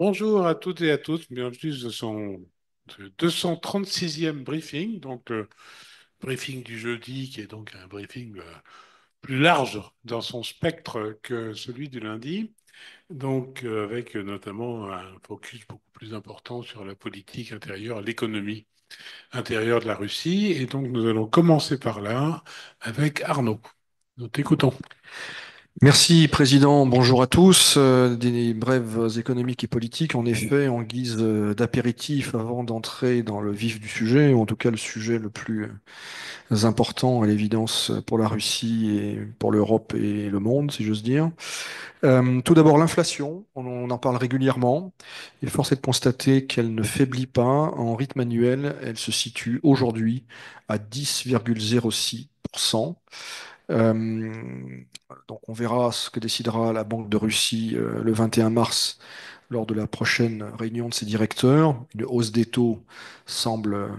Bonjour à toutes et à tous, bienvenue sur son 236e briefing, donc le briefing du jeudi qui est donc un briefing plus large dans son spectre que celui du lundi, donc avec notamment un focus beaucoup plus important sur la politique intérieure, l'économie intérieure de la Russie. Et donc nous allons commencer par là avec Arnaud. Nous t'écoutons. Merci, Président. Bonjour à tous. Des brèves économiques et politiques, en effet, en guise d'apéritif avant d'entrer dans le vif du sujet, ou en tout cas le sujet le plus important à l'évidence pour la Russie et pour l'Europe et le monde, si j'ose dire. Tout d'abord, l'inflation. On en parle régulièrement. Il est force est de constater qu'elle ne faiblit pas. En rythme annuel, elle se situe aujourd'hui à 10,06%. Euh, donc on verra ce que décidera la Banque de Russie le 21 mars lors de la prochaine réunion de ses directeurs. Une hausse des taux semble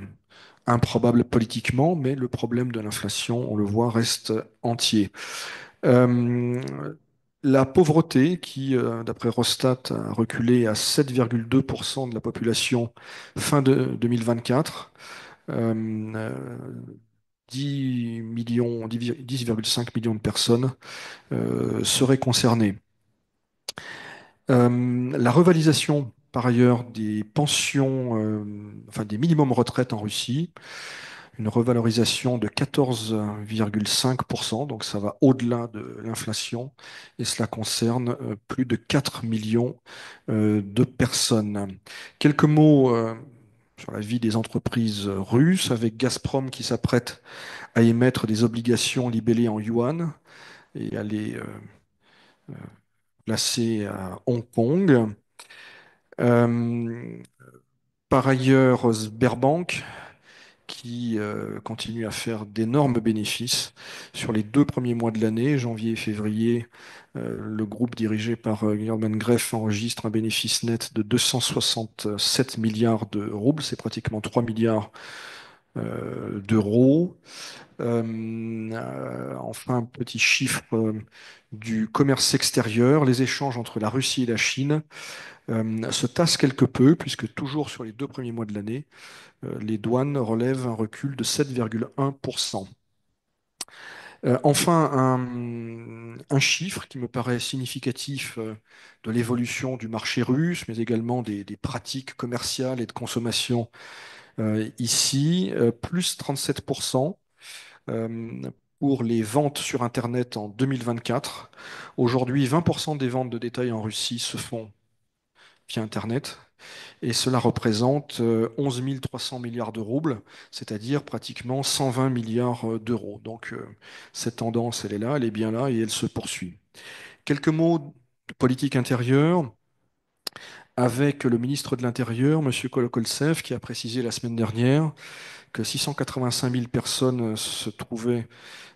improbable politiquement, mais le problème de l'inflation, on le voit, reste entier. Euh, la pauvreté, qui, d'après Rostat, a reculé à 7,2% de la population fin de 2024. Euh, euh, 10 millions, 10,5 millions de personnes seraient concernés. La revalorisation, par ailleurs, des pensions, enfin des minimums retraites en Russie, une revalorisation de 14,5%, donc ça va au-delà de l'inflation, et cela concerne plus de 4 millions de personnes. Quelques mots sur la vie des entreprises russes, avec Gazprom qui s'apprête à émettre des obligations libellées en yuan et à les placé à Hong Kong. Euh, Par ailleurs, Sberbank, qui continue à faire d'énormes bénéfices sur les 2 premiers mois de l'année, janvier et février. Le groupe dirigé par German Greff enregistre un bénéfice net de 267 milliards de roubles, c'est pratiquement 3 milliards d'euros. Enfin, un petit chiffre du commerce extérieur, les échanges entre la Russie et la Chine se tasse quelque peu, puisque toujours sur les 2 premiers mois de l'année, les douanes relèvent un recul de 7,1%. Enfin, un chiffre qui me paraît significatif de l'évolution du marché russe, mais également des pratiques commerciales et de consommation ici, plus 37% pour les ventes sur Internet en 2024. Aujourd'hui, 20% des ventes de détail en Russie se font via Internet. Et cela représente 11 300 milliards de roubles, c'est-à-dire pratiquement 120 milliards d'euros. Donc cette tendance, elle est là, elle est bien là et elle se poursuit. Quelques mots de politique intérieure avec le ministre de l'Intérieur, M. Kolokoltsev, qui a précisé la semaine dernière que 685 000 personnes se trouvaient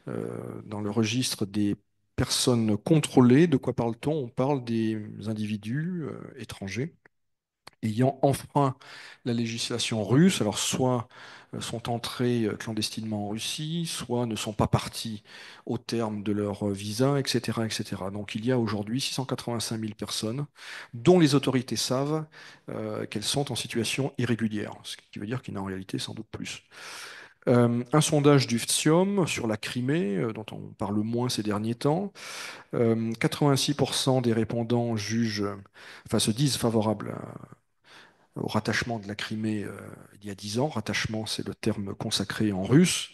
euh, dans le registre des personnes contrôlées. De quoi parle-t-on? On parle des individus étrangers ayant enfreint la législation russe, alors soit sont entrés clandestinement en Russie, soit ne sont pas partis au terme de leur visa, etc., etc. Donc il y a aujourd'hui 685 000 personnes dont les autorités savent qu'elles sont en situation irrégulière, ce qui veut dire qu'il y en a en réalité sans doute plus. Un sondage du FTSIOM sur la Crimée, dont on parle moins ces derniers temps, 86% des répondants jugent, enfin se disent favorables au rattachement de la Crimée il y a 10 ans. Rattachement, c'est le terme consacré en russe.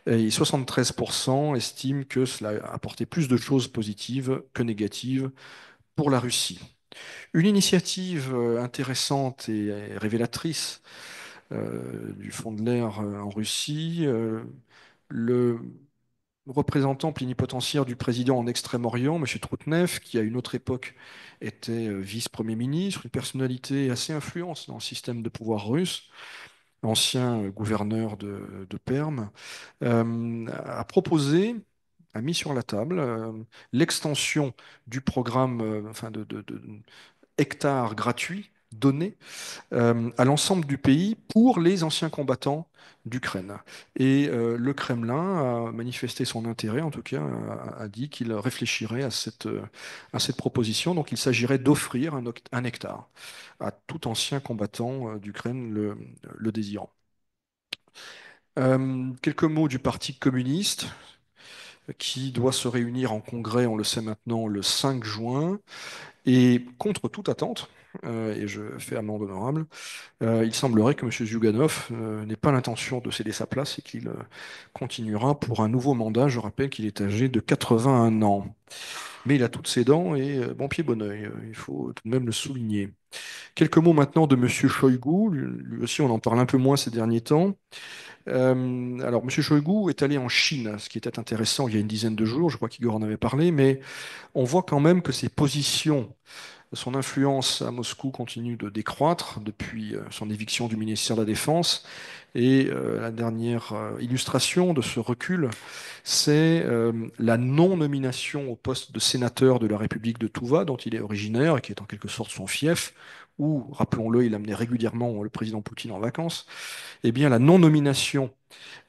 Et 73% estiment que cela a apporté plus de choses positives que négatives pour la Russie. Une initiative intéressante et révélatrice du fond de l'air en Russie, le représentant plénipotentiaire du président en Extrême-Orient, M. Troutnev, qui à une autre époque était vice-premier ministre, une personnalité assez influente dans le système de pouvoir russe, ancien gouverneur de Perm, a proposé, a mis sur la table l'extension du programme enfin de hectares gratuits donné à l'ensemble du pays pour les anciens combattants d'Ukraine. Et le Kremlin a manifesté son intérêt, en tout cas, a dit qu'il réfléchirait à cette proposition. Donc il s'agirait d'offrir un hectare à tout ancien combattant d'Ukraine le désirant. Quelques mots du Parti communiste qui doit se réunir en congrès, on le sait maintenant, le 5 juin, et contre toute attente, et je fais amende honorable, il semblerait que M. Zyuganov n'ait pas l'intention de céder sa place et qu'il continuera pour un nouveau mandat. Je rappelle qu'il est âgé de 81 ans. Mais il a toutes ses dents et bon pied, bon oeil. Il faut tout de même le souligner. Quelques mots maintenant de M. Shoigu. Lui aussi, on en parle un peu moins ces derniers temps. Alors, M. Shoigu est allé en Chine, ce qui était intéressant il y a une dizaine de jours. Je crois qu'Igor en avait parlé, mais on voit quand même que ses positions, son influence à Moscou continue de décroître depuis son éviction du ministère de la Défense. Et la dernière illustration de ce recul, c'est la non-nomination au poste de sénateur de la République de Touva, dont il est originaire et qui est en quelque sorte son fief, où, rappelons-le, il amenait régulièrement le président Poutine en vacances. Eh bien, la non-nomination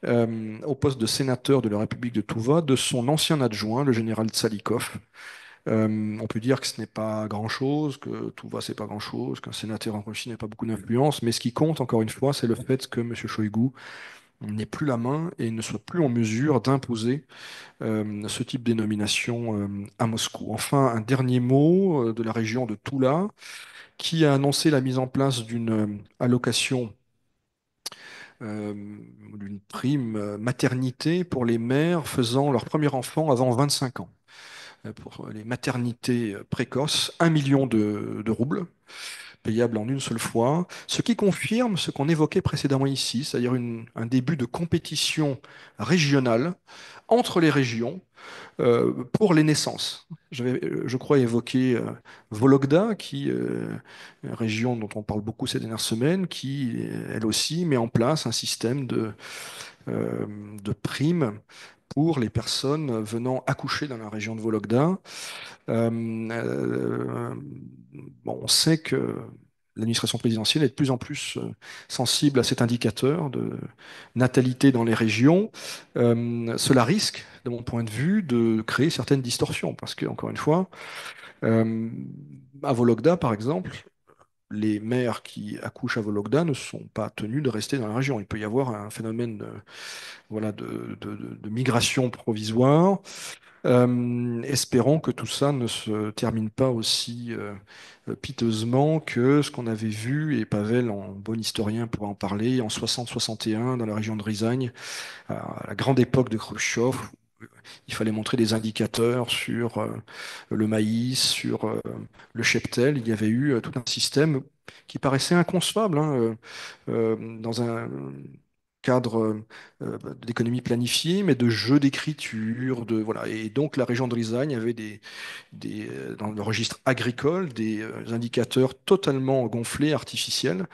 au poste de sénateur de la République de Touva de son ancien adjoint, le général Tsalikov. On peut dire que ce n'est pas grand-chose, que Touva, c'est pas grand-chose, qu'un sénateur en Russie n'a pas beaucoup d'influence, mais ce qui compte, encore une fois, c'est le fait que M. Shoigu n'ait plus la main et ne soit plus en mesure d'imposer ce type de nomination à Moscou. Enfin, un dernier mot de la région de Toula, qui a annoncé la mise en place d'une allocation, euh, d'une prime maternité pour les mères faisant leur premier enfant avant 25 ans. Pour les maternités précoces, 1 million de roubles, payable en une seule fois, ce qui confirme ce qu'on évoquait précédemment ici, c'est-à-dire un début de compétition régionale entre les régions pour les naissances. J'avais, je crois, évoqué Vologda, une région dont on parle beaucoup ces dernières semaines, qui, elle aussi, met en place un système euh, de primes pour les personnes venant accoucher dans la région de Vologda. Euh, euh, bon, on sait que l'administration présidentielle est de plus en plus sensible à cet indicateur de natalité dans les régions. Cela risque, de mon point de vue, de créer certaines distorsions, parce que, encore une fois, euh, à Vologda, par exemple, les mères qui accouchent à Vologda ne sont pas tenues de rester dans la région. Il peut y avoir un phénomène voilà, de migration provisoire. Espérons que tout ça ne se termine pas aussi piteusement que ce qu'on avait vu, et Pavel, en bon historien, pourra en parler, en 60-61, dans la région de Rizagne, à la grande époque de Khrushchev. Il fallait montrer des indicateurs sur le maïs, sur le cheptel. Il y avait eu tout un système qui paraissait inconcevable, hein, dans un cadre d'économie planifiée, mais de jeux d'écriture, de voilà. Et donc la région de Rizagne avait dans le registre agricole des indicateurs totalement gonflés, artificiels.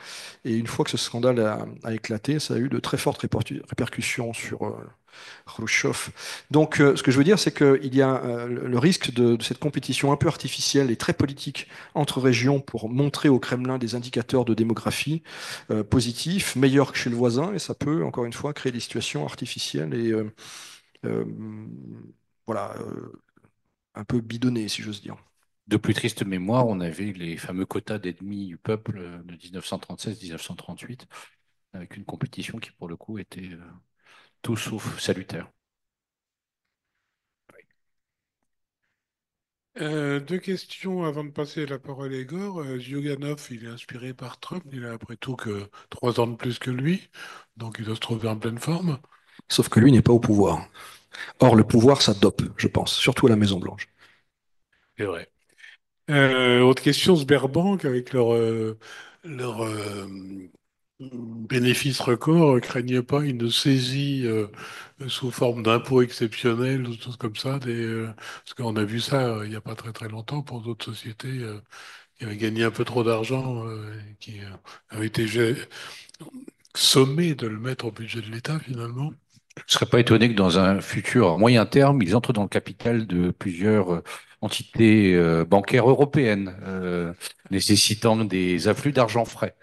Et une fois que ce scandale a éclaté, ça a eu de très fortes répercussions sur Khrushchev. Donc, ce que je veux dire, c'est qu'il y a le risque de cette compétition un peu artificielle et très politique entre régions pour montrer au Kremlin des indicateurs de démographie positifs, meilleurs que chez le voisin, et ça peut, encore une fois, créer des situations artificielles et euh, voilà, un peu bidonnées, si j'ose dire. De plus triste mémoire, on avait les fameux quotas d'ennemis du peuple de 1936-1938, avec une compétition qui, pour le coup, était tout sauf salutaire. Deux questions avant de passer la parole à Igor. Zyuganov, il est inspiré par Trump. Il a après tout que 3 ans de plus que lui, donc il doit se trouver en pleine forme. Sauf que lui n'est pas au pouvoir. Or, le pouvoir, ça dope, je pense, surtout à la Maison-Blanche. C'est vrai. Autre question, Sberbank, avec leur bénéfice record, craignait pas une saisie sous forme d'impôt exceptionnel ou des choses comme ça, parce qu'on a vu ça il n'y a pas très très longtemps pour d'autres sociétés qui avaient gagné un peu trop d'argent, et qui avaient été sommées de le mettre au budget de l'État finalement. Je ne serais pas étonné que dans un futur à moyen terme, ils entrent dans le capital de plusieurs entité bancaire européenne, nécessitant des afflux d'argent frais.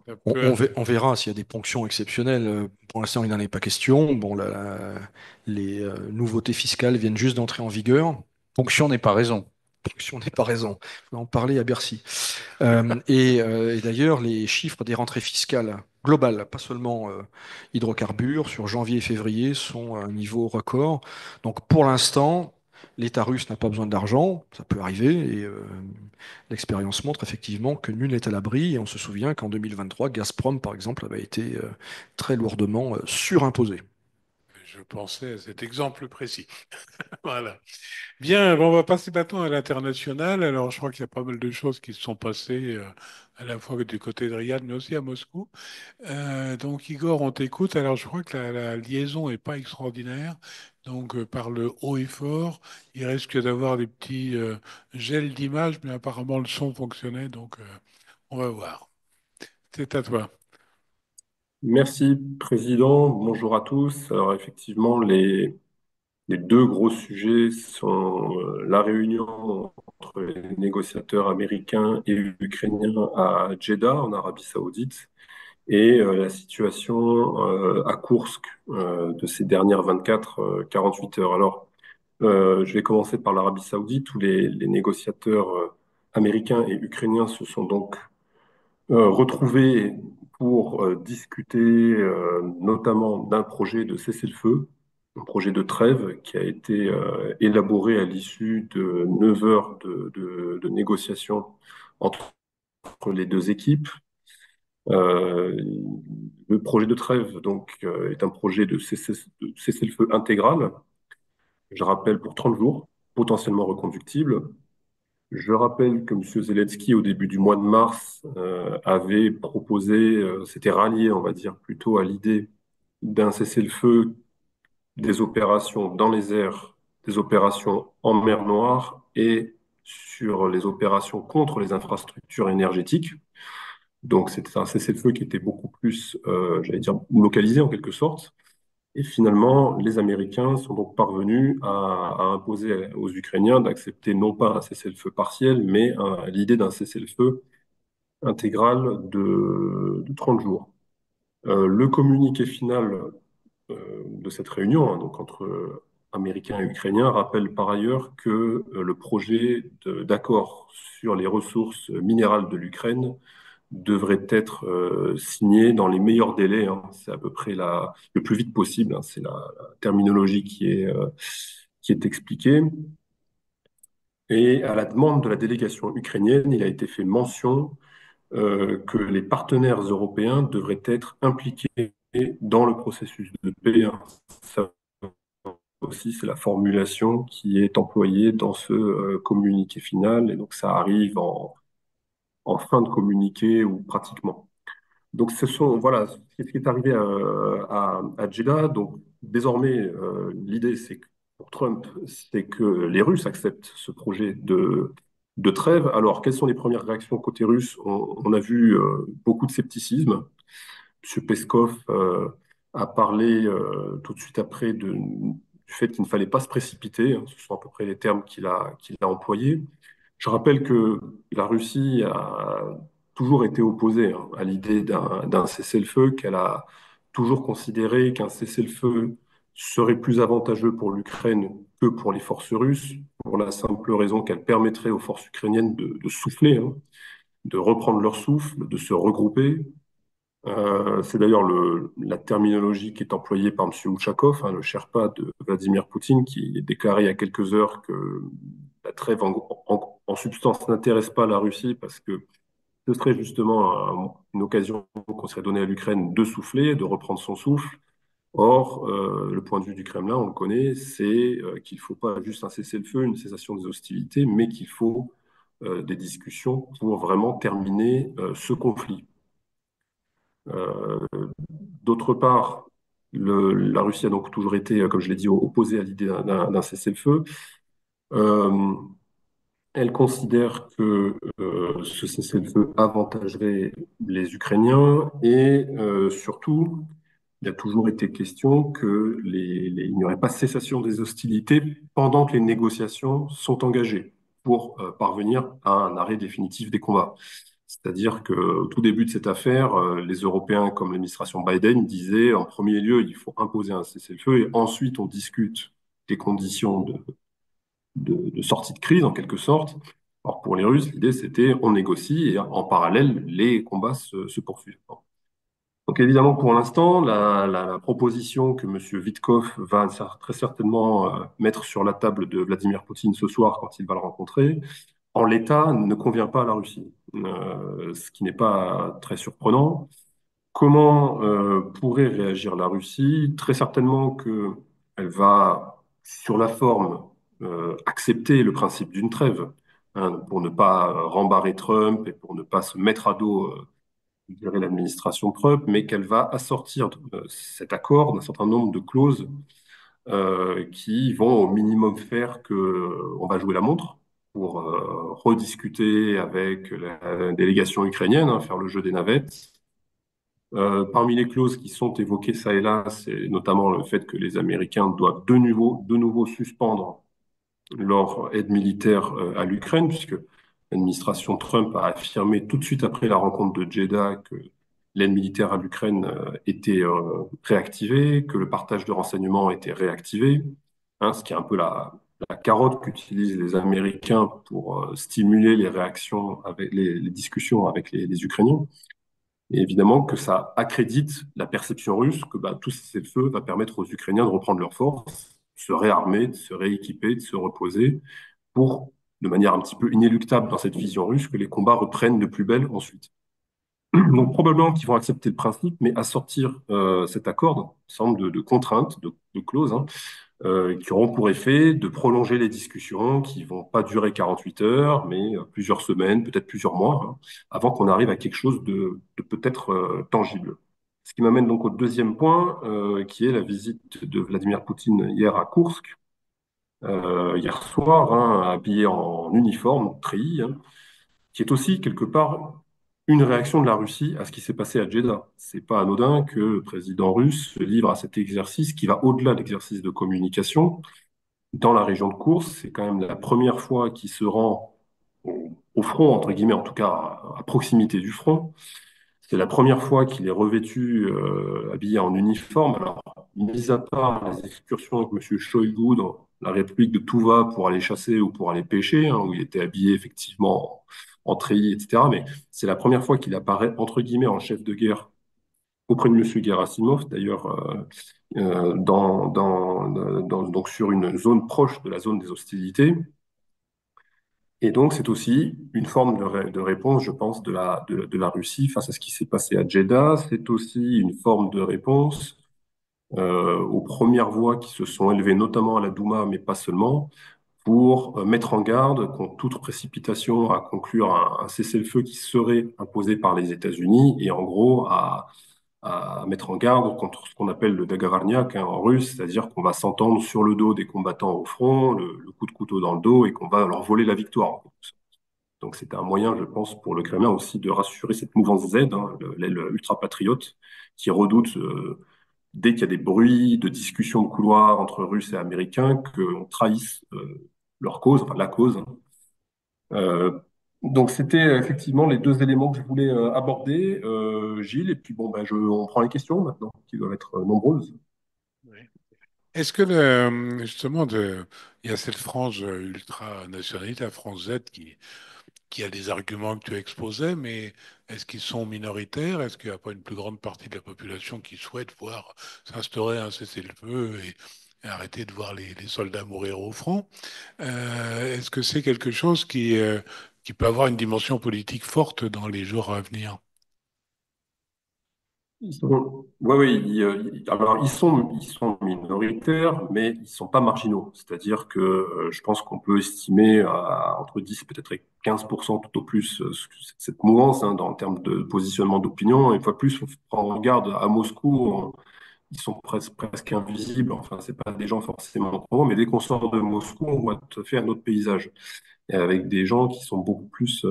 Ça On, peut on arriver. ve- on verra s'il y a des ponctions exceptionnelles. Pour l'instant, il n'en est pas question. Bon, les nouveautés fiscales viennent juste d'entrer en vigueur. Ponction n'est pas raison. Ponction n'est pas raison. On va en parler à Bercy. Et d'ailleurs, les chiffres des rentrées fiscales globales, pas seulement hydrocarbures, sur janvier et février, sont à un niveau record. Donc pour l'instant, l'État russe n'a pas besoin d'argent, ça peut arriver, et l'expérience montre effectivement que nul n'est à l'abri. Et on se souvient qu'en 2023, Gazprom, par exemple, avait été très lourdement surimposé. Je pensais à cet exemple précis. Voilà. Bien, bon, on va passer maintenant à l'international. Alors, je crois qu'il y a pas mal de choses qui se sont passées à la fois du côté de Riyad, mais aussi à Moscou. Donc, Igor, on t'écoute. Alors, je crois que la liaison est pas extraordinaire. Donc, par le haut et fort, il risque d'avoir des petits gels d'image, mais apparemment, le son fonctionnait. Donc, on va voir. C'est à toi. Merci, Président. Bonjour à tous. Alors, effectivement, les deux gros sujets sont la réunion entre les négociateurs américains et ukrainiens à Jeddah, en Arabie Saoudite, et la situation à Koursk de ces dernières 24-48 heures. Alors, je vais commencer par l'Arabie Saoudite, où les négociateurs américains et ukrainiens se sont donc retrouvés pour discuter notamment d'un projet de cessez-le-feu, un projet de trêve qui a été élaboré à l'issue de 9 heures de négociations entre les deux équipes. Euh, le projet de trêve donc est un projet de cessez-le-feu intégral, je rappelle pour 30 jours, potentiellement reconductible. Je rappelle que M. Zelensky, au début du mois de mars, avait proposé, s'était rallié, on va dire, plutôt à l'idée d'un cessez-le-feu des opérations dans les airs, des opérations en mer Noire et sur les opérations contre les infrastructures énergétiques. Donc, c'était un cessez-le-feu qui était beaucoup plus, j'allais dire, localisé en quelque sorte. Et finalement, les Américains sont donc parvenus à imposer aux Ukrainiens d'accepter non pas un cessez-le-feu partiel, mais l'idée d'un cessez-le-feu intégral de 30 jours. Le communiqué final de cette réunion, hein, donc entre Américains et Ukrainiens, rappelle par ailleurs que le projet d'accord sur les ressources minérales de l'Ukraine devrait être signé dans les meilleurs délais, hein. C'est à peu près le plus vite possible, hein. C'est la terminologie qui est expliquée. Et à la demande de la délégation ukrainienne, il a été fait mention que les partenaires européens devraient être impliqués dans le processus de paix, hein. Ça aussi, c'est la formulation qui est employée dans ce communiqué final. Et donc, ça arrive en fin de communiqué ou pratiquement. Donc, voilà, ce qui est arrivé à Jeddah. Donc, désormais, l'idée, c'est que pour Trump, c'est que les Russes acceptent ce projet de trêve. Alors, quelles sont les premières réactions côté russe? On a vu beaucoup de scepticisme. M. Peskov a parlé tout de suite après du fait qu'il ne fallait pas se précipiter, hein. Ce sont à peu près les termes qu'il a employés. Je rappelle que la Russie a toujours été opposée, hein, à l'idée d'un cessez-le-feu, qu'elle a toujours considéré qu'un cessez-le-feu serait plus avantageux pour l'Ukraine que pour les forces russes, pour la simple raison qu'elle permettrait aux forces ukrainiennes de souffler, hein, de reprendre leur souffle, de se regrouper. C'est d'ailleurs la terminologie qui est employée par M. Ouchakov, hein, le Sherpa de Vladimir Poutine, qui a déclaré il y a quelques heures que la trêve en substance n'intéresse pas la Russie parce que ce serait justement une occasion qu'on serait donnée à l'Ukraine de souffler, de reprendre son souffle. Or, le point de vue du Kremlin, on le connaît, c'est qu'il ne faut pas juste un cessez-le-feu, une cessation des hostilités, mais qu'il faut des discussions pour vraiment terminer ce conflit. Euh, D'autre part, la Russie a donc toujours été, comme je l'ai dit, opposée à l'idée d'un cessez-le-feu. Euh, Elle considère que ce cessez-le-feu avantagerait les Ukrainiens et surtout, il a toujours été question que il n'y aurait pas cessation des hostilités pendant que les négociations sont engagées pour parvenir à un arrêt définitif des combats. C'est-à-dire que au tout début de cette affaire, les Européens, comme l'administration Biden, disaient en premier lieu, il faut imposer un cessez-le-feu et ensuite on discute des conditions de sortie de crise en quelque sorte. Alors pour les Russes, l'idée c'était on négocie et en parallèle les combats se poursuivent. Donc évidemment, pour l'instant, la proposition que M. Witkoff va très certainement mettre sur la table de Vladimir Poutine ce soir quand il va le rencontrer, en l'état, ne convient pas à la Russie, ce qui n'est pas très surprenant. Comment pourrait réagir la Russie? Très certainement que elle va, sur la forme, accepter le principe d'une trêve, hein, pour ne pas rembarrer Trump et pour ne pas se mettre à dos je dirais, l'administration Trump, mais qu'elle va assortir cet accord d'un certain nombre de clauses qui vont au minimum faire que on va jouer la montre pour rediscuter avec la délégation ukrainienne, hein, faire le jeu des navettes. Parmi les clauses qui sont évoquées ça et là, c'est notamment le fait que les Américains doivent de nouveau suspendre leur aide militaire à l'Ukraine, puisque l'administration Trump a affirmé tout de suite après la rencontre de Jeddah que l'aide militaire à l'Ukraine était réactivée, que le partage de renseignements était réactivé, hein, ce qui est un peu la carotte qu'utilisent les Américains pour stimuler les réactions avec les discussions avec les Ukrainiens. Et évidemment que ça accrédite la perception russe que bah, tout cessez-le-feu va permettre aux Ukrainiens de reprendre leurs forces, de se réarmer, de se rééquiper, de se reposer, pour, de manière un petit peu inéluctable dans cette vision russe, que les combats reprennent de plus belle ensuite. Donc probablement qu'ils vont accepter le principe, mais assortir cet accord, semble de contraintes, de clauses, hein, qui auront pour effet de prolonger les discussions, qui vont pas durer 48 heures, mais plusieurs semaines, peut-être plusieurs mois, hein, avant qu'on arrive à quelque chose de peut-être tangible. Ce qui m'amène donc au deuxième point, qui est la visite de Vladimir Poutine hier à Koursk, hier soir, hein, habillé en uniforme, treillis, hein, qui est aussi quelque part une réaction de la Russie à ce qui s'est passé à Jeddah. C'est pas anodin que le président russe se livre à cet exercice qui va au-delà de l'exercice de communication. Dans la région de Koursk, c'est quand même la première fois qu'il se rend au front, entre guillemets, en tout cas à proximité du front. C'est la première fois qu'il est revêtu, habillé en uniforme. Alors, mis à part les excursions avec M. Shoigu dans la République de Touva pour aller chasser ou pour aller pêcher, hein, où il était habillé effectivement en treillis, etc. Mais c'est la première fois qu'il apparaît, entre guillemets, en chef de guerre auprès de M. Gerasimov, d'ailleurs, donc sur une zone proche de la zone des hostilités. Et donc, c'est aussi une forme de réponse, je pense, de la Russie face à ce qui s'est passé à Jeddah. C'est aussi une forme de réponse aux premières voix qui se sont élevées, notamment à la Douma, mais pas seulement, pour mettre en garde contre toute précipitation à conclure un cessez-le-feu qui serait imposé par les États-Unis et en gros à mettre en garde contre ce qu'on appelle le Dagavarniak, hein, en russe, c'est-à-dire qu'on va s'entendre sur le dos des combattants au front, le coup de couteau dans le dos et qu'on va leur voler la victoire. Donc c'était un moyen, je pense, pour le Kremlin aussi de rassurer cette mouvance Z, hein, l'aile ultra-patriote, qui redoute, dès qu'il y a des bruits de discussions de couloir entre Russes et Américains, qu'on trahisse leur cause, enfin la cause, hein. Euh, donc c'était effectivement les deux éléments que je voulais aborder, Gilles, et puis bon, ben, on prend les questions maintenant, qui doivent être nombreuses. Oui. Est-ce que justement, il y a cette frange ultra-nationaliste, la frange Z, qui a des arguments que tu exposais, mais est-ce qu'ils sont minoritaires? Est-ce qu'il n'y a pas une plus grande partie de la population qui souhaite voir s'instaurer un cessez-le-feu et arrêter de voir les soldats mourir au front? Est-ce que c'est quelque chose qui peut avoir une dimension politique forte dans les jours à venir? Ouais, oui, alors ils sont minoritaires, mais ils sont pas marginaux. C'est-à-dire que je pense qu'on peut estimer à entre 10 et peut-être 15% tout au plus cette mouvance, hein, en termes de positionnement d'opinion. Une fois de plus, on regarde à Moscou, ils sont presque invisibles. Enfin, c'est pas des gens forcément gros, mais dès qu'on sort de Moscou, on voit tout à fait un autre paysage, et avec des gens qui sont beaucoup plus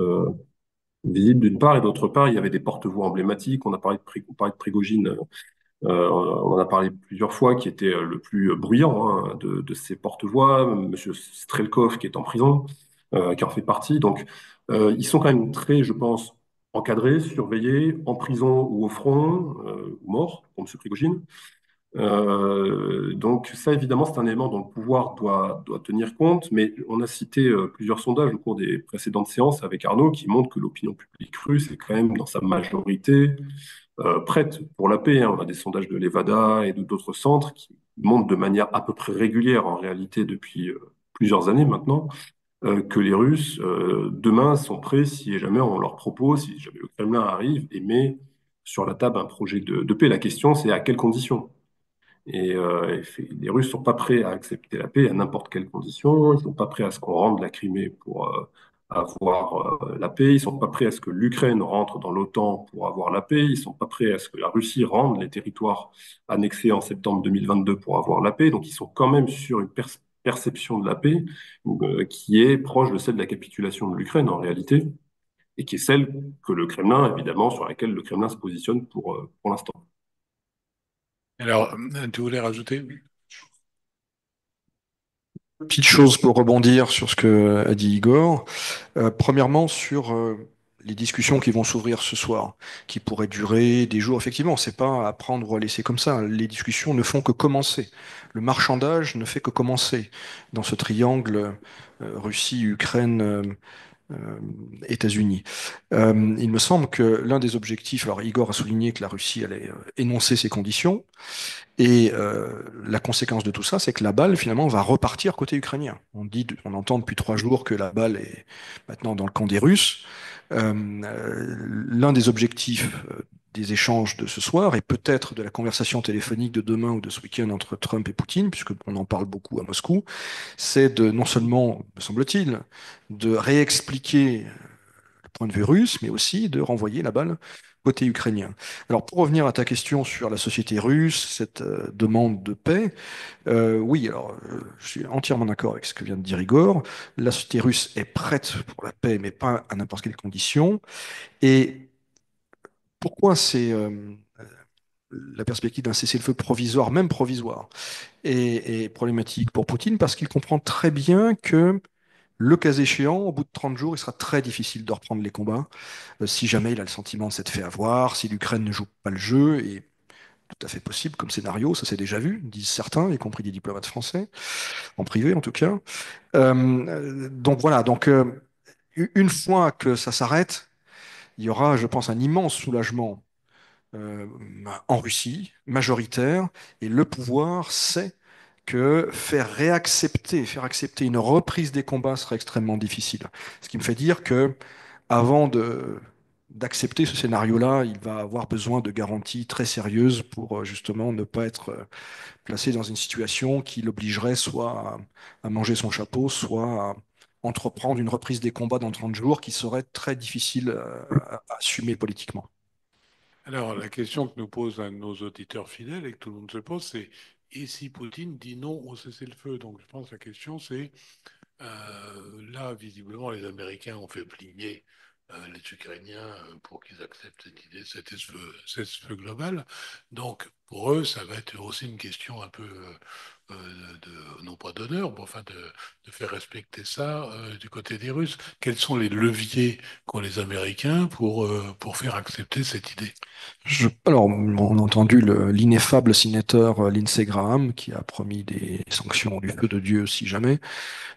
visibles d'une part, et d'autre part, il y avait des porte-voix emblématiques. On a parlé de Prigogine on en a parlé plusieurs fois, qui était le plus bruyant hein, de ces porte-voix, Monsieur Strelkov qui est en prison, qui en fait partie. Donc, ils sont quand même très, je pense, encadrés, surveillés, en prison ou au front, ou morts, pour M. Prigogine. Donc ça, évidemment, c'est un élément dont le pouvoir doit tenir compte, mais on a cité plusieurs sondages au cours des précédentes séances avec Arnaud qui montrent que l'opinion publique russe est quand même dans sa majorité prête pour la paix. Hein. On a des sondages de l'Evada et de d'autres centres qui montrent de manière à peu près régulière, en réalité, depuis plusieurs années maintenant, que les Russes, demain, sont prêts, si jamais on leur propose, si jamais le Kremlin arrive et met sur la table un projet de paix. La question, c'est à quelles conditions? Les Russes sont pas prêts à accepter la paix à n'importe quelle condition. Ils sont pas prêts à ce qu'on rende la Crimée pour avoir la paix. Ils sont pas prêts à ce que l'Ukraine rentre dans l'OTAN pour avoir la paix. Ils sont pas prêts à ce que la Russie rende les territoires annexés en septembre 2022 pour avoir la paix. Donc ils sont quand même sur une perception de la paix qui est proche de celle de la capitulation de l'Ukraine en réalité et qui est celle que le Kremlin, évidemment, sur laquelle le Kremlin se positionne pour l'instant. Alors, tu voulais rajouter? Petite chose pour rebondir sur ce que a dit Igor. Premièrement, sur les discussions qui vont s'ouvrir ce soir, qui pourraient durer des jours. Effectivement, c'est pas à prendre ou à laisser comme ça. Les discussions ne font que commencer. Le marchandage ne fait que commencer dans ce triangle Russie, Ukraine, États-Unis. Il me semble que l'un des objectifs, alors Igor a souligné que la Russie allait énoncer ses conditions, et la conséquence de tout ça, c'est que la balle, finalement, va repartir côté ukrainien. On entend depuis 3 jours que la balle est maintenant dans le camp des Russes. L'un des objectifs des échanges de ce soir, et peut-être de la conversation téléphonique de demain ou de ce week-end entre Trump et Poutine, puisqu'on en parle beaucoup à Moscou, c'est de non seulement, me semble-t-il, de réexpliquer le point de vue russe, mais aussi de renvoyer la balle côté ukrainien. Alors pour revenir à ta question sur la société russe, cette demande de paix, oui, alors je suis entièrement d'accord avec ce que vient de dire Igor. La société russe est prête pour la paix, mais pas à n'importe quelle condition. Et pourquoi c'est la perspective d'un cessez-le-feu provisoire, même provisoire, est problématique pour Poutine? Parce qu'il comprend très bien que le cas échéant, au bout de 30 jours, il sera très difficile de reprendre les combats si jamais il a le sentiment de s'être fait avoir, si l'Ukraine ne joue pas le jeu, et tout à fait possible comme scénario, ça s'est déjà vu, disent certains, y compris des diplomates français, en privé en tout cas. Donc voilà, donc une fois que ça s'arrête, il y aura, je pense, un immense soulagement euh, en Russie, majoritaire, et le pouvoir sait que faire accepter une reprise des combats serait extrêmement difficile. Ce qui me fait dire que avant d'accepter ce scénario-là, il va avoir besoin de garanties très sérieuses pour justement ne pas être placé dans une situation qui l'obligerait soit à manger son chapeau, soit à entreprendre une reprise des combats dans 30 jours qui serait très difficile à assumer politiquement. Alors, la question que nous posent un de nos auditeurs fidèles et que tout le monde se pose, c'est et si Poutine dit non au cessez-le-feu? Donc, je pense que la question, c'est là, visiblement, les Américains ont fait plier les Ukrainiens pour qu'ils acceptent cette idée, cet cessez-le-feu global. Donc, pour eux, ça va être aussi une question un peu, non pas d'honneur, mais enfin de faire respecter ça du côté des Russes. Quels sont les leviers qu'ont les Américains pour faire accepter cette idée? Alors, on a entendu l'ineffable sénateur Lindsey Graham qui a promis des sanctions du feu de Dieu si jamais,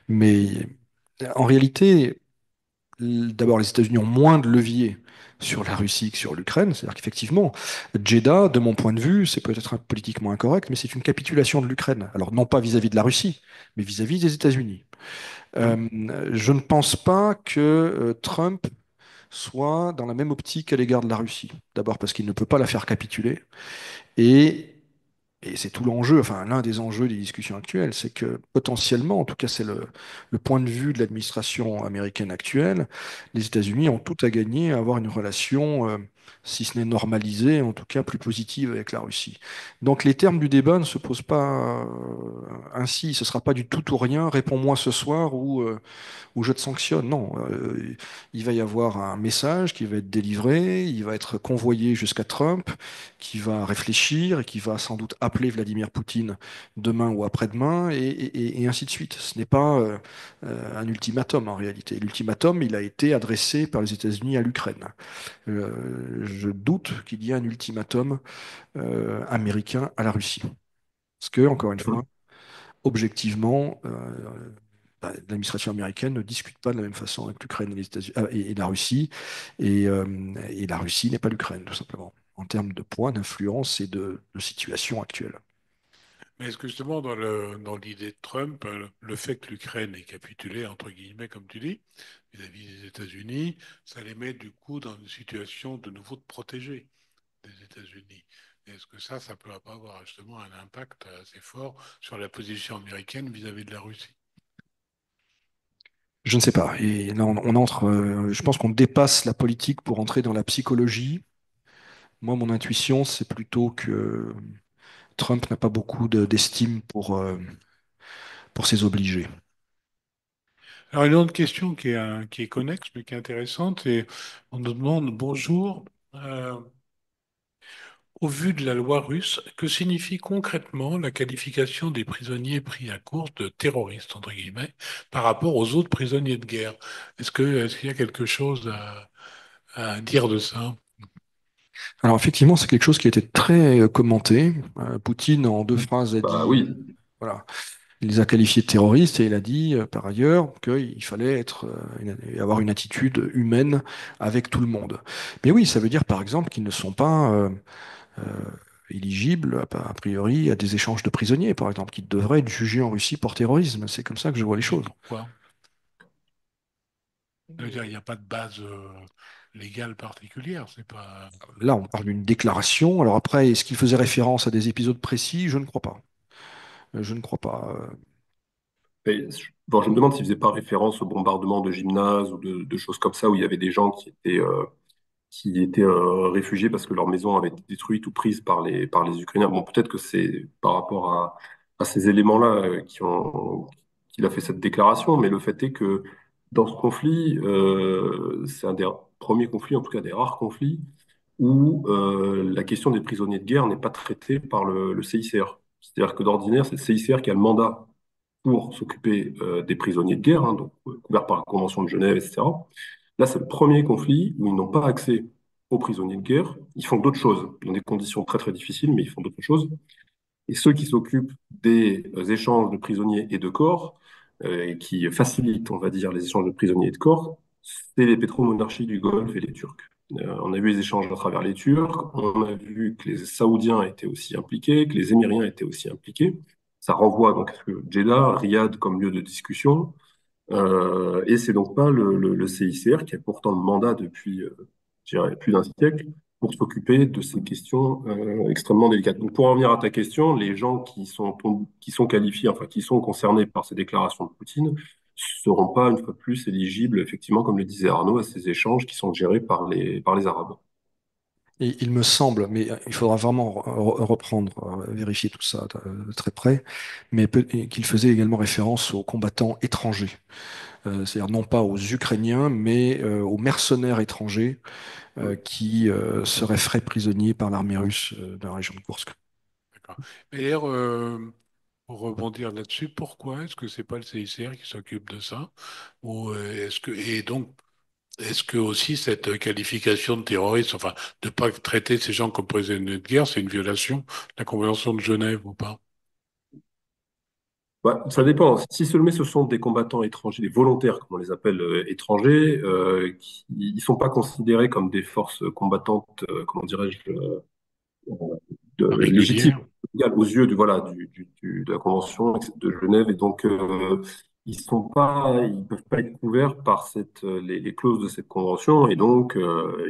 mais en réalité, d'abord, les États-Unis ont moins de leviers sur la Russie que sur l'Ukraine. C'est-à-dire qu'effectivement, Jeddah, de mon point de vue, c'est peut-être politiquement incorrect, mais c'est une capitulation de l'Ukraine. Alors, non pas vis-à-vis de la Russie, mais vis-à-vis des États-Unis. Hum. Je ne pense pas que Trump soit dans la même optique à l'égard de la Russie. D'abord parce qu'il ne peut pas la faire capituler. Et et c'est tout l'enjeu, enfin l'un des enjeux des discussions actuelles, c'est que potentiellement, en tout cas c'est le point de vue de l'administration américaine actuelle, les États-Unis ont tout à gagner à avoir une relation si ce n'est normalisée, en tout cas plus positive avec la Russie. Donc les termes du débat ne se posent pas ainsi. Ce ne sera pas du tout ou rien, réponds-moi ce soir ou je te sanctionne. Non, il va y avoir un message qui va être délivré, il va être convoyé jusqu'à Trump, qui va réfléchir et qui va sans doute appeler Vladimir Poutine demain ou après-demain, et ainsi de suite. Ce n'est pas un ultimatum en réalité. L'ultimatum, il a été adressé par les États-Unis à l'Ukraine. Je doute qu'il y ait un ultimatum américain à la Russie. Parce que, encore une fois, objectivement, l'administration américaine ne discute pas de la même façon avec l'Ukraine et les États-Unis et la Russie, et la Russie n'est pas l'Ukraine, tout simplement, en termes de poids, d'influence et de situation actuelle. Mais est-ce que justement, dans l'idée de Trump, le fait que l'Ukraine ait capitulé, entre guillemets, comme tu dis, vis-à-vis des États-Unis, ça les met du coup dans une situation de nouveau de protégés des États-Unis? Est-ce que ça peut pas avoir justement un impact assez fort sur la position américaine vis-à-vis de la Russie? Je ne sais pas. Et là, on entre, je pense qu'on dépasse la politique pour entrer dans la psychologie. Moi, mon intuition, c'est plutôt que Trump n'a pas beaucoup d'estime pour ses obligés. Alors, une autre question qui est connexe, mais qui est intéressante, et on nous demande, bonjour, au vu de la loi russe, que signifie concrètement la qualification des prisonniers pris à court de terroristes, entre guillemets, par rapport aux autres prisonniers de guerre? Est-ce qu'il y a quelque chose à dire de ça? Alors effectivement, c'est quelque chose qui a été très commenté. Poutine, en deux phrases, a Bah dit, oui. voilà, il les a qualifiés de terroristes et il a dit par ailleurs qu'il fallait avoir une attitude humaine avec tout le monde. Mais oui, ça veut dire par exemple qu'ils ne sont pas euh, éligibles a priori à des échanges de prisonniers, par exemple, qui devraient être jugés en Russie pour terrorisme. C'est comme ça que je vois les Mais choses. pourquoi? Ça veut dire qu'il n'y a pas de base légale particulière, c'est pas... Là, on parle d'une déclaration. Alors après, est-ce qu'il faisait référence à des épisodes précis? Je ne crois pas. Je ne crois pas. Bon, je me demande s'il faisait pas référence au bombardement de gymnases ou de choses comme ça où il y avait des gens qui étaient réfugiés parce que leur maison avait été détruite ou prise par les Ukrainiens. Bon, peut-être que c'est par rapport à ces éléments-là qu'il a fait cette déclaration, mais le fait est que dans ce conflit, c'est un des premiers conflits, en tout cas des rares conflits, où la question des prisonniers de guerre n'est pas traitée par le CICR. C'est-à-dire que d'ordinaire, c'est le CICR qui a le mandat pour s'occuper des prisonniers de guerre, hein, donc couverts par la Convention de Genève, etc. Là, c'est le premier conflit où ils n'ont pas accès aux prisonniers de guerre. Ils font d'autres choses, dans des conditions très très difficiles, mais ils font d'autres choses. Et ceux qui s'occupent des échanges de prisonniers et de corps, et qui facilitent, on va dire, les échanges de prisonniers et de corps, c'est les pétromonarchies du Golfe et les Turcs. On a vu les échanges à travers les Turcs, on a vu que les Saoudiens étaient aussi impliqués, que les Émiriens étaient aussi impliqués. Ça renvoie donc à ce que Jeddah, Riyad comme lieu de discussion. Et c'est donc pas le CICR qui a pourtant le mandat depuis, je dirais, plus d'un siècle pour s'occuper de ces questions extrêmement délicates. Donc pour en venir à ta question, les gens qui sont qualifiés, enfin qui sont concernés par ces déclarations de Poutine, seront pas une fois de plus éligibles, effectivement, comme le disait Arnaud, à ces échanges qui sont gérés par les Arabes. Et il me semble, mais il faudra vraiment reprendre, vérifier tout ça très près, mais qu'il faisait également référence aux combattants étrangers. C'est-à-dire non pas aux Ukrainiens, mais aux mercenaires étrangers qui seraient faits prisonniers par l'armée russe dans la région de Koursk. D'accord. Mais d'ailleurs, pour rebondir là-dessus, pourquoi est-ce que c'est pas le CICR qui s'occupe de ça? Ou et donc, est-ce que aussi cette qualification de terroriste, enfin, de ne pas traiter ces gens comme prisonniers de guerre, c'est une violation de la Convention de Genève ou pas? Ouais, ça dépend. Si seulement ce sont des combattants étrangers, des volontaires, comme on les appelle, étrangers, ils sont pas considérés comme des forces combattantes, comment dirais-je, légitimes Régulière? aux yeux voilà, de la Convention de Genève. Et donc, ils peuvent pas être couverts par les clauses de cette convention. Et donc,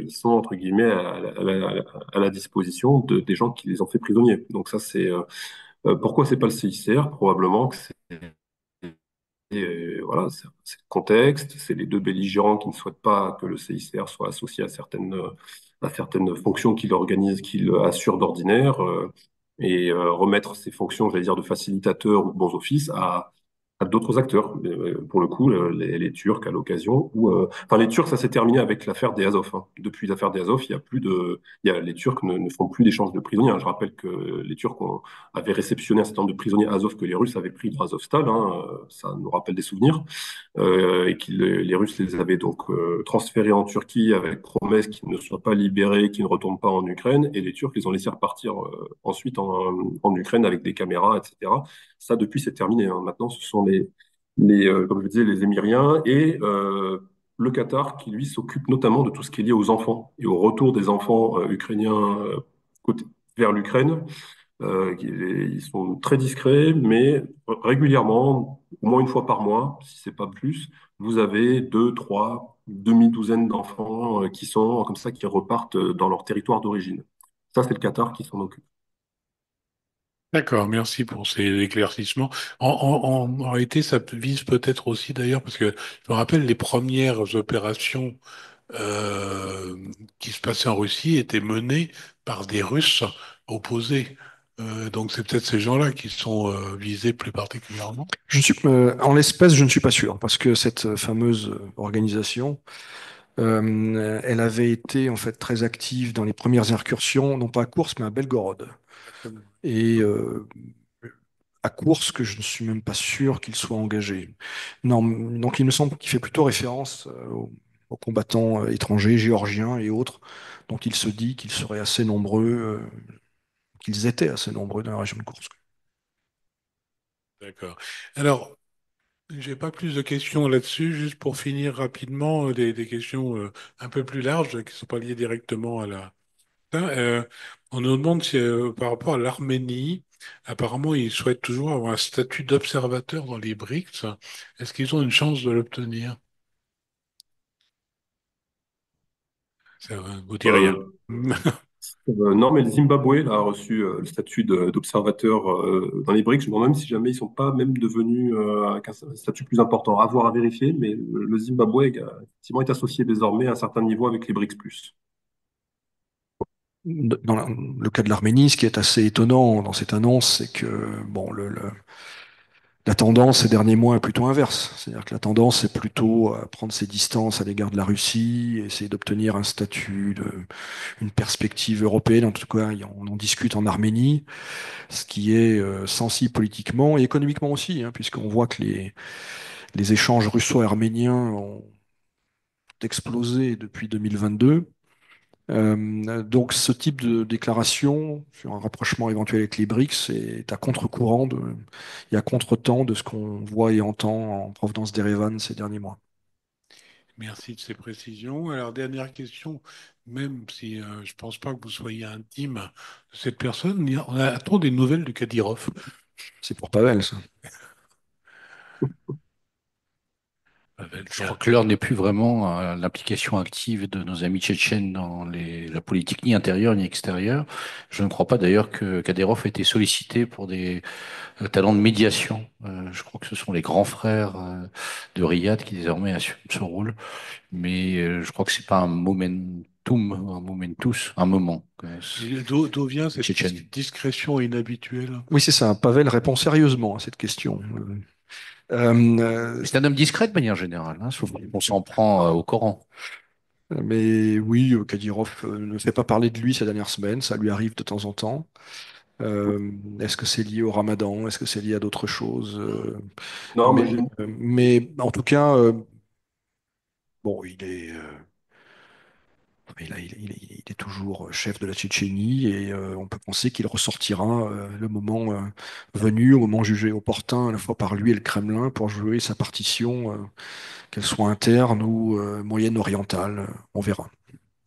ils sont, entre guillemets, à la disposition des gens qui les ont fait prisonniers. Donc ça, pourquoi c'est pas le CICR? Probablement que voilà, c'est le contexte, c'est les deux belligérants qui ne souhaitent pas que le CICR soit associé à certaines à certaines fonctions qu'il organise, qu'il assure d'ordinaire, et remettre ces fonctions, j'allais dire, de facilitateur ou de bons offices à d'autres acteurs. Pour le coup, les Turcs à l'occasion, ou enfin les Turcs, ça s'est terminé avec l'affaire des Azov. Hein. Depuis l'affaire des Azov, il y a plus de, les Turcs ne font plus d'échange de prisonniers. Hein. Je rappelle que les Turcs avaient réceptionné un certain nombre de prisonniers Azov que les Russes avaient pris dans Azovstal. Hein. Ça nous rappelle des souvenirs. Et que les Russes les avaient donc transférés en Turquie avec promesse qu'ils ne soient pas libérés, qu'ils ne retournent pas en Ukraine, et les Turcs les ont laissés repartir ensuite en Ukraine avec des caméras, etc. Ça, depuis, c'est terminé. Hein. Maintenant, ce sont comme je disais, les Émiriens et le Qatar qui, lui, s'occupe notamment de tout ce qui est lié aux enfants et au retour des enfants ukrainiens vers l'Ukraine. Ils sont très discrets, mais régulièrement, au moins une fois par mois, si c'est pas plus, vous avez deux, trois, demi-douzaine d'enfants qui sont comme ça, qui repartent dans leur territoire d'origine. Ça, c'est le Qatar qui s'en occupe. D'accord, merci pour ces éclaircissements. En réalité, ça vise peut-être aussi d'ailleurs, parce que je me rappelle les premières opérations euh, qui se passaient en Russie étaient menées par des Russes opposés. Donc c'est peut-être ces gens-là qui sont visés plus particulièrement. En l'espèce, je ne suis pas sûr, parce que cette fameuse organisation, elle avait été en fait très active dans les premières incursions, non pas à Koursk, mais à Belgorod. Et à Koursk, je ne suis même pas sûr qu'il soit engagé. Non, donc il me semble qu'il fait plutôt référence aux combattants étrangers, géorgiens et autres, dont il se dit qu'ils seraient assez nombreux, qu'ils étaient assez nombreux dans la région de Koursk. D'accord. Alors, j'ai pas plus de questions là-dessus, juste pour finir rapidement, des questions un peu plus larges qui ne sont pas liées directement à la. Euh, on nous demande si, par rapport à l'Arménie, apparemment, ils souhaitent toujours avoir un statut d'observateur dans les BRICS. Est-ce qu'ils ont une chance de l'obtenir? Ça vous dit rien. Euh, non, mais le Zimbabwe là, a reçu le statut d'observateur dans les BRICS. Je me demande même si jamais ils sont pas même devenus avec un statut plus important. À voir, à vérifier, mais le Zimbabwe effectivement est associé désormais à un certain niveau avec les BRICS+. Dans le cas de l'Arménie, ce qui est assez étonnant dans cette annonce, c'est que bon, la tendance ces derniers mois est plutôt inverse. C'est-à-dire que la tendance est plutôt à prendre ses distances à l'égard de la Russie, essayer d'obtenir un statut, une perspective européenne. En tout cas, on en discute en Arménie, ce qui est sensible politiquement et économiquement aussi, hein, puisqu'on voit que les échanges russo-arméniens ont explosé depuis 2022. Donc ce type de déclaration sur un rapprochement éventuel avec les BRICS est à contre-courant et à contre-temps de ce qu'on voit et entend en provenance d'Erevan ces derniers mois. Merci de ces précisions. Alors, dernière question, même si je pense pas que vous soyez intime de cette personne, on attend des nouvelles de Kadyrov. C'est pour Pavel, ça. Pavel, Je crois que l'heure n'est plus vraiment à l'implication active de nos amis tchétchènes dans la politique ni intérieure ni extérieure. Je ne crois pas d'ailleurs que Kadyrov ait été sollicité pour des talents de médiation. Je crois que ce sont les grands frères de Riyad qui désormais assument ce rôle. Mais je crois que c'est pas un momentum, un momentus, un moment. Et d'où vient cette Tchétchène. discrétion inhabituelle? Oui, c'est ça. Pavel répond sérieusement à cette question. C'est un homme discret de manière générale, hein, sauf qu'on s'en prend au Coran. Mais oui, Kadyrov ne fait pas parler de lui ces dernières semaines. Ça lui arrive de temps en temps. Est-ce que c'est lié au Ramadan? Est-ce que c'est lié à d'autres choses? Non, mais, mais mais en tout cas, bon, il est toujours chef de la Tchétchénie et on peut penser qu'il ressortira le moment venu, au moment jugé opportun, à la fois par lui et le Kremlin, pour jouer sa partition, qu'elle soit interne ou moyenne-orientale. On verra.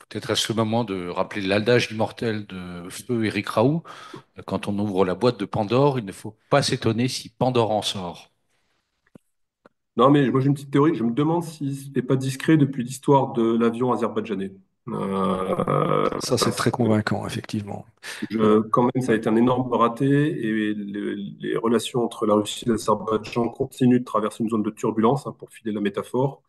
Peut-être est-ce le moment de rappeler l'adage immortel de Feu Éric Raoult. Quand on ouvre la boîte de Pandore, il ne faut pas s'étonner si Pandore en sort. non, mais moi j'ai une petite théorie. Je me demande si ce n'est pas discret depuis l'histoire de l'avion azerbaïdjanais. Ça, c'est Parce très que convaincant, effectivement. Euh, quand même, ça a été un énorme raté et les relations entre la Russie et l'Azerbaïdjan continuent de traverser une zone de turbulence, hein, pour filer la métaphore.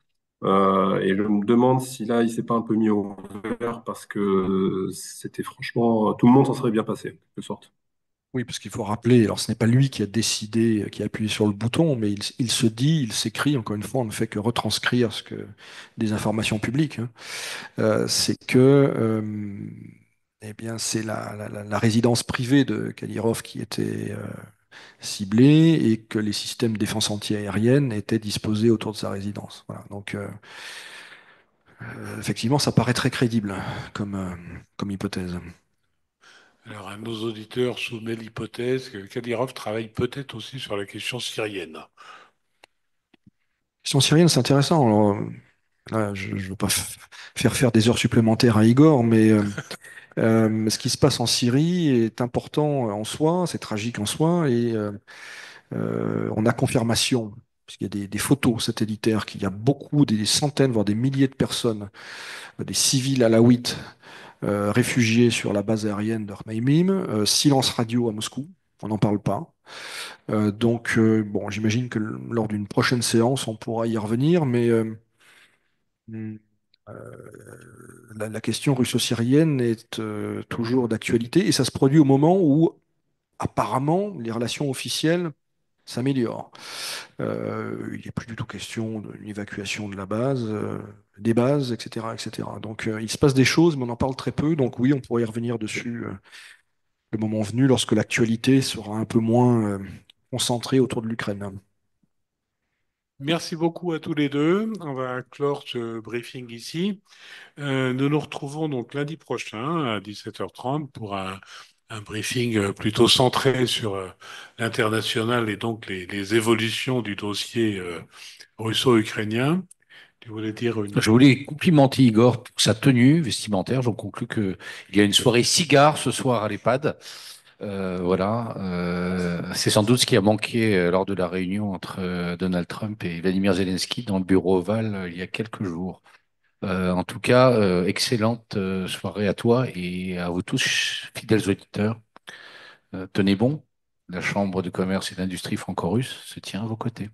Et je me demande si là, il s'est pas un peu mis au vert parce que c'était franchement, tout le monde s'en serait bien passé, en quelque sorte. Oui, parce qu'il faut rappeler, alors ce n'est pas lui qui a décidé, qui a appuyé sur le bouton, mais il se dit, il s'écrit, encore une fois, on ne fait que retranscrire des informations publiques, hein. C'est que eh bien, c'est la résidence privée de Kadyrov qui était ciblée et que les systèmes de défense antiaérienne étaient disposés autour de sa résidence. Voilà. Donc, effectivement, ça paraît très crédible comme hypothèse. Alors, un de nos auditeurs soumet l'hypothèse que Kadyrov travaille peut-être aussi sur la question syrienne. Question syrienne, c'est intéressant. Alors, là, je ne veux pas faire des heures supplémentaires à Igor, mais ce qui se passe en Syrie est important en soi, c'est tragique en soi, et on a confirmation, puisqu'il y a des photos satellitaires, qu'il y a beaucoup, des centaines, voire des milliers de personnes, des civils alaouites, réfugiés sur la base aérienne de Khmeimim, silence radio à Moscou, on n'en parle pas. Donc, bon, j'imagine que lors d'une prochaine séance, on pourra y revenir, mais hmm, la question russo-syrienne est toujours d'actualité, et ça se produit au moment où, apparemment, les relations officielles s'améliorent. Il n'est plus du tout question d'une évacuation de la base, des bases, etc., etc. Donc il se passe des choses, mais on en parle très peu. Donc oui, on pourrait y revenir dessus le moment venu, lorsque l'actualité sera un peu moins concentrée autour de l'Ukraine. Merci beaucoup à tous les deux. On va clore ce briefing ici. Nous nous retrouvons donc lundi prochain à 17h30 pour un briefing plutôt centré sur l'international et donc les évolutions du dossier russo-ukrainien. Tu voulais dire une... Je voulais complimenter Igor pour sa tenue vestimentaire. J'en conclus qu'il y a une soirée cigare ce soir à l'EHPAD. Voilà. C'est sans doute ce qui a manqué lors de la réunion entre Donald Trump et Vladimir Zelensky dans le bureau ovale il y a quelques jours. En tout cas, excellente soirée à toi et à vous tous, fidèles auditeurs. Tenez bon. La Chambre de commerce et d'industrie franco-russe se tient à vos côtés.